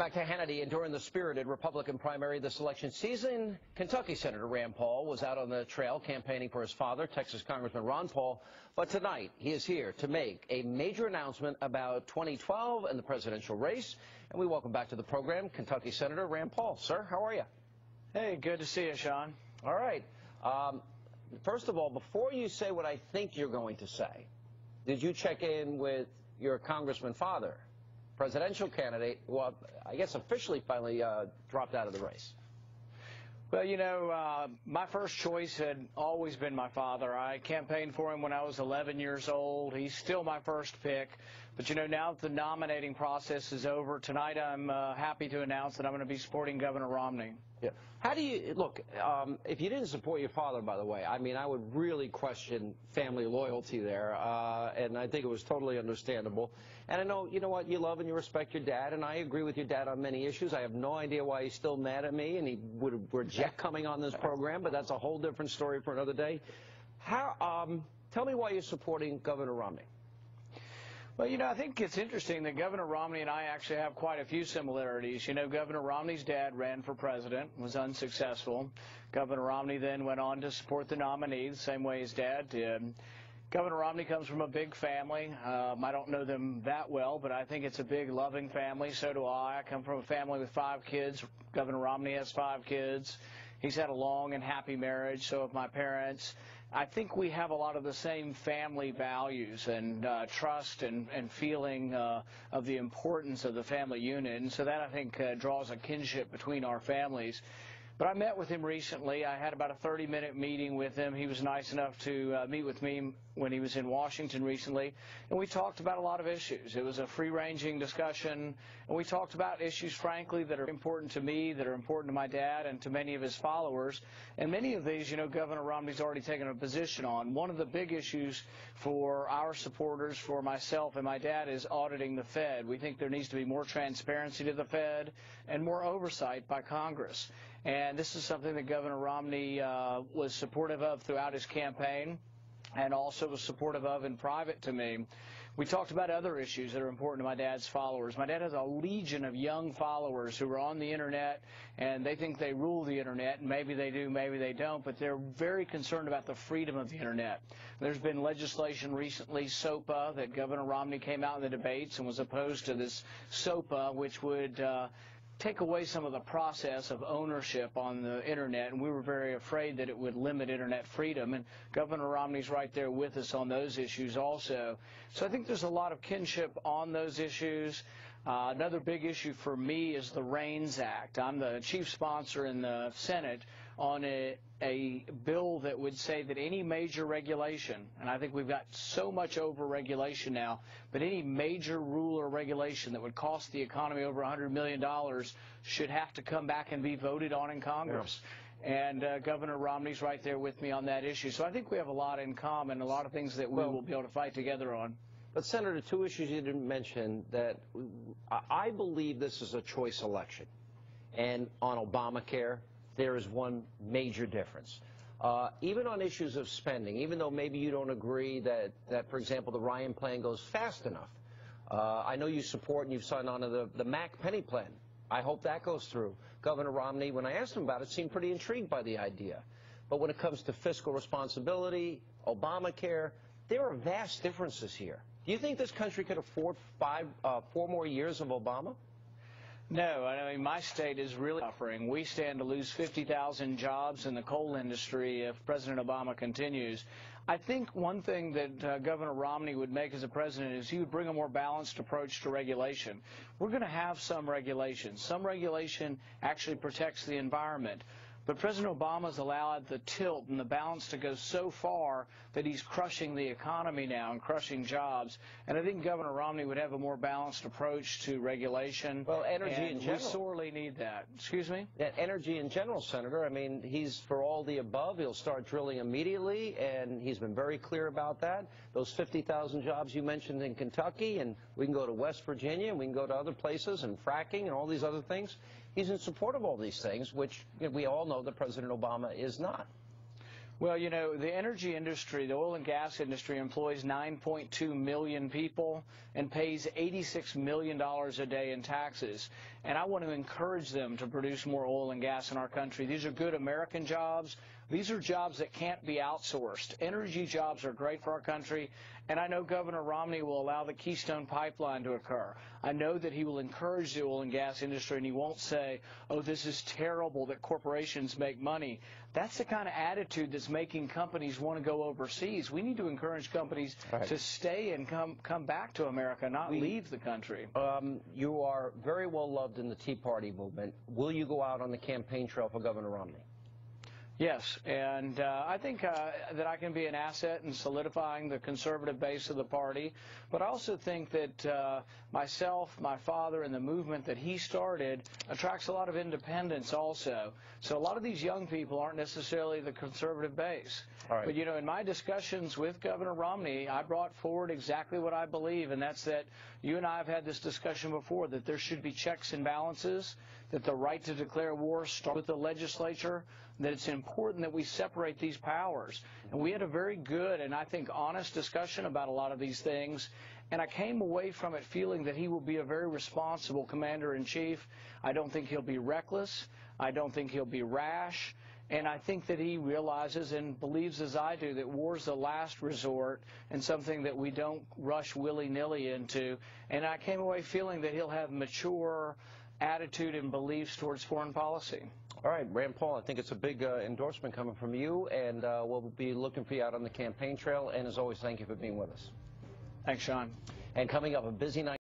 back to Hannity, and during the spirited Republican primary this election season, Kentucky Senator Rand Paul was out on the trail campaigning for his father, Texas Congressman Ron Paul. But tonight, he is here to make a major announcement about 2012 and the presidential race. And we welcome back to the program Kentucky Senator Rand Paul. Sir, how are you? Hey, good to see you, Sean. All right. First of all, before you say what I think you're going to say, did you check in with your congressman father? Presidential candidate, well, I guess officially finally dropped out of the race. Well, you know, my first choice had always been my father. I campaigned for him when I was 11 years old. He's still my first pick. But, you know, now that the nominating process is over, tonight I'm happy to announce that I'm going to be supporting Governor Romney. Yeah. How do you, look, if you didn't support your father, by the way, I mean, I would really question family loyalty there, and I think it was totally understandable. And I know, you know what, you love and you respect your dad, and I agree with your dad on many issues. I have no idea why he's still mad at me, and he would reject coming on this program, but that's a whole different story for another day. Tell me why you're supporting Governor Romney. Well, you know, I think it's interesting that Governor Romney and I actually have quite a few similarities. You know, Governor Romney's dad ran for president, was unsuccessful. Governor Romney then went on to support the nominee the same way his dad did. Governor Romney comes from a big family. I don't know them that well, but I think it's a big, loving family. So do I. I come from a family with 5 kids. Governor Romney has 5 kids. He's had a long and happy marriage, so have my parents. I think we have a lot of the same family values and trust and feeling of the importance of the family unit. And so that, I think, draws a kinship between our families. But I met with him recently. I had about a 30-minute meeting with him. He was nice enough to meet with me when he was in Washington recently, and we talked about a lot of issues. It was a free-ranging discussion, and we talked about issues, frankly, that are important to me, that are important to my dad and to many of his followers. And many of these, you know, Governor Romney's already taken a position on. One of the big issues for our supporters, for myself and my dad, is auditing the Fed. We think there needs to be more transparency to the Fed and more oversight by Congress. And this is something that Governor Romney was supportive of throughout his campaign and also was supportive of in private to me. We talked about other issues that are important to my dad's followers. My dad has a legion of young followers who are on the Internet, and they think they rule the Internet, and maybe they do, maybe they don't, but they're very concerned about the freedom of the Internet. There's been legislation recently, SOPA, that Governor Romney came out in the debates and was opposed to this SOPA, which would take away some of the process of ownership on the Internet, and we were very afraid that it would limit Internet freedom, and Governor Romney's right there with us on those issues also. So I think there's a lot of kinship on those issues. Another big issue for me is the REINS Act. I'm the chief sponsor in the Senate on a bill that would say that any major regulation, and I think we've got so much over-regulation now, but any major rule or regulation that would cost the economy over $100 million should have to come back and be voted on in Congress. Yeah. And Governor Romney's right there with me on that issue. So I think we have a lot in common, a lot of things that we will be able to fight together on. But, Senator, 2 issues you didn't mention that I believe this is a choice election. And on Obamacare, there is one major difference. Even on issues of spending, even though maybe you don't agree that for example, the Ryan plan goes fast enough, I know you support and you've signed on to the Mac Penny plan. I hope that goes through. Governor Romney, when I asked him about it, seemed pretty intrigued by the idea. But when it comes to fiscal responsibility, Obamacare, there are vast differences here. Do you think this country could afford 4 more years of Obama? No, I mean, my state is really suffering. We stand to lose 50,000 jobs in the coal industry if President Obama continues. I think one thing that Governor Romney would make as a president is he would bring a more balanced approach to regulation. We're going to have some regulation. Some regulation actually protects the environment. But President Obama's allowed the tilt and the balance to go so far that he's crushing the economy now and crushing jobs. And I think Governor Romney would have a more balanced approach to regulation. Well, energy in general. We sorely need that. Excuse me? Yeah, energy in general, Senator. I mean, he's for all the above. He'll start drilling immediately, and he's been very clear about that. Those 50,000 jobs you mentioned in Kentucky, and we can go to West Virginia, and we can go to other places, and fracking and all these other things. He's in support of all these things, which we all know that President Obama is not. Well, you know, the energy industry, the oil and gas industry, employs 9.2 million people and pays $86 million a day in taxes. And I want to encourage them to produce more oil and gas in our country. These are good American jobs. These are jobs that can't be outsourced. Energy jobs are great for our country, and I know Governor Romney will allow the Keystone Pipeline to occur. I know that he will encourage the oil and gas industry, and he won't say, oh, this is terrible that corporations make money. That's the kind of attitude that's making companies want to go overseas. We need to encourage companies to stay and come back to America, not leave the country. You are very well loved in the Tea Party movement. Will you go out on the campaign trail for Governor Romney? Yes, and I think that I can be an asset in solidifying the conservative base of the party, but I also think that myself, my father, and the movement that he started attracts a lot of independents also. So a lot of these young people aren't necessarily the conservative base. But, you know, in my discussions with Governor Romney, I brought forward exactly what I believe, and that's that you and I have had this discussion before, that there should be checks and balances, that the right to declare war starts with the legislature, that it's important that we separate these powers. And we had a very good and I think honest discussion about a lot of these things, and I came away from it feeling that he will be a very responsible commander-in-chief. I don't think he'll be reckless. I don't think he'll be rash. And I think that he realizes and believes, as I do, that war is the last resort and something that we don't rush willy-nilly into. And I came away feeling that he'll have mature attitude and beliefs towards foreign policy. All right, Rand Paul, I think it's a big endorsement coming from you, and we'll be looking for you out on the campaign trail. And as always, thank you for being with us. Thanks, Sean. And coming up, a busy night.